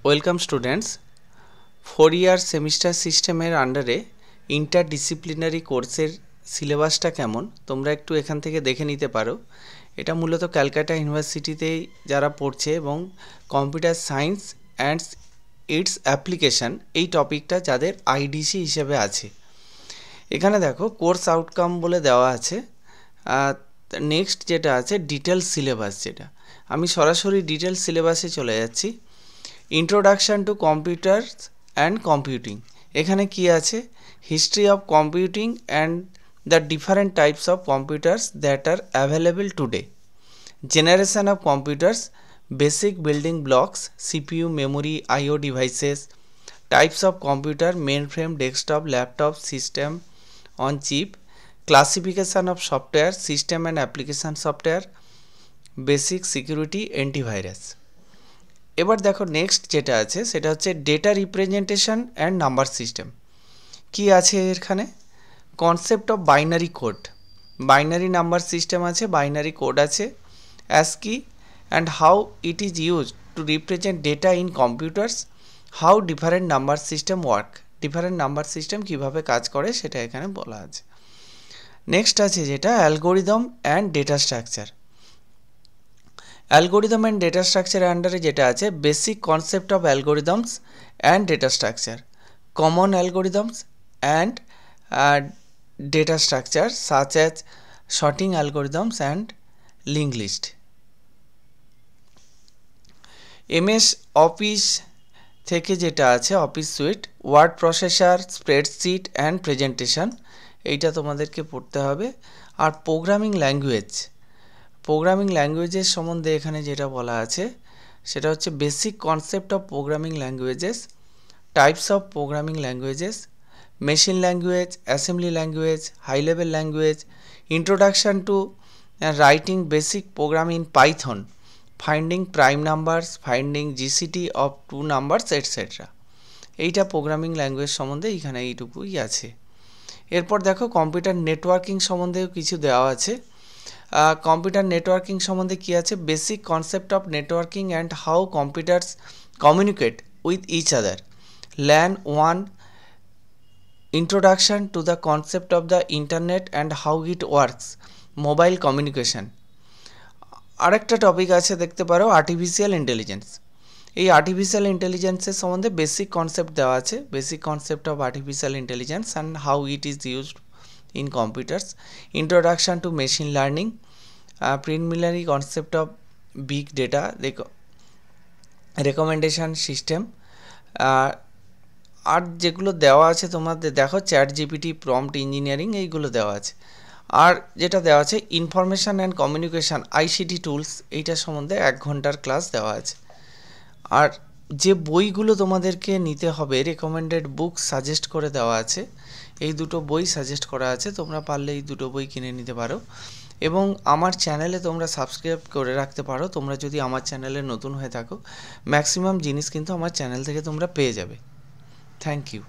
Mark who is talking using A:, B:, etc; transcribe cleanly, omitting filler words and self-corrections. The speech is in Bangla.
A: ওয়েলকাম স্টুডেন্টস, 4 ইয়ার সেমিস্টার সিস্টেমের আন্ডারে ইন্টারডিসিপ্লিনারি কোর্সের সিলেবাসটা কেমন তোমরা একটু এখান থেকে দেখে নিতে পারো। এটা মূলত ক্যালকাটা ইউনিভার্সিটিতেই যারা পড়ছে এবং computer science and it's application এই টপিকটা যাদের আইডিসি হিসেবে আছে। এখানে দেখো কোর্স আউটকাম বলে দেওয়া আছে। নেক্সট যেটা আছে ডিটেলস সিলেবাস, যেটা আমি সরাসরি ডিটেলস সিলেবাসে চলে যাচ্ছি। Introduction to computers and computing, এখানে কি আছে? History of computing and the different types of computers that are available today, generation of computers, basic building blocks, CPU, memory, IO devices, types of computer, mainframe, desktop, laptop, system on chip, classification of software, system and application software, basic security, antivirus. এবার দেখো নেক্সট যেটা আছে সেটা হচ্ছে data representation and number system. কি আছে এখানে? Concept of binary code, binary number system আছে, বাইনারি কোড আছে, ASCII and how it is use to represent data in computers, how different number system work, different number system কীভাবে কাজ করে সেটা এখানে বলা আছে। নেক্সট আছে যেটা algorithm and data structure. Algorithm and data স্ট্রাকচারের আন্ডারে যেটা আছে basic concept of algorithms and data structure, common algorithms and data structure such as sorting algorithms and link list. MS office থেকে যেটা আছে office suite, word processor, spreadsheet and presentation, এইটা তোমাদেরকে পড়তে হবে। আর প্রোগ্রামিং ল্যাঙ্গুয়েজ, প্রোগ্রামিং ল্যাঙ্গুয়েজের সম্বন্ধে এখানে যেটা বলা আছে সেটা হচ্ছে basic concept of programming languages, types of programming languages, machine language, assembly language, high level language, introduction to writing basic program in Python, finding prime numbers, finding GCD of two numbers etcetera. এইটা প্রোগ্রামিং ল্যাঙ্গুয়েজ সম্বন্ধে এখানে এইটুকুই আছে। এরপর দেখো কম্পিউটার নেটওয়ার্কিং সম্বন্ধেও কিছু দেওয়া আছে। কম্পিউটার নেটওয়ার্কিং সম্বন্ধে কী আছে? Basic concept of networking and how computers communicate with each other, LAN ওয়ান, introduction to the concept of the internet and how it works, mobile communication. আরেকটা টপিক আছে দেখতে পারো আর্টিফিশিয়াল ইন্টেলিজেন্স। এই আর্টিফিশিয়াল ইন্টেলিজেন্সের সম্বন্ধে বেসিক কনসেপ্ট দেওয়া আছে, basic concept of artificial intelligence and how it is used in computers, introduction to machine learning, preliminary concept of big data, recommendation system, আর যেগুলো দেওয়া আছে তোমাদের দেখো চ্যাট জিপিটি, প্রম্পট ইঞ্জিনিয়ারিং, এইগুলো দেওয়া আছে। আর যেটা দেওয়া আছে information and communication ICT tools, এইটার সম্বন্ধে 1 ঘন্টার ক্লাস দেওয়া আছে। আর যে বইগুলো তোমাদেরকে নিতে হবে রেকমেন্ডেড বুক সাজেস্ট করে দেওয়া আছে, এই দুটো বই সাজেস্ট করা আছে, তোমরা পারলে এই দুটো বই কিনে নিতে পারো। এবং আমার চ্যানেলে তোমরা সাবস্ক্রাইব করে রাখতে পারো, তোমরা যদি আমার চ্যানেলে নতুন হয়ে থাকো। ম্যাক্সিমাম জিনিস কিন্তু আমার চ্যানেল থেকে তোমরা পেয়ে যাবে। Thank you.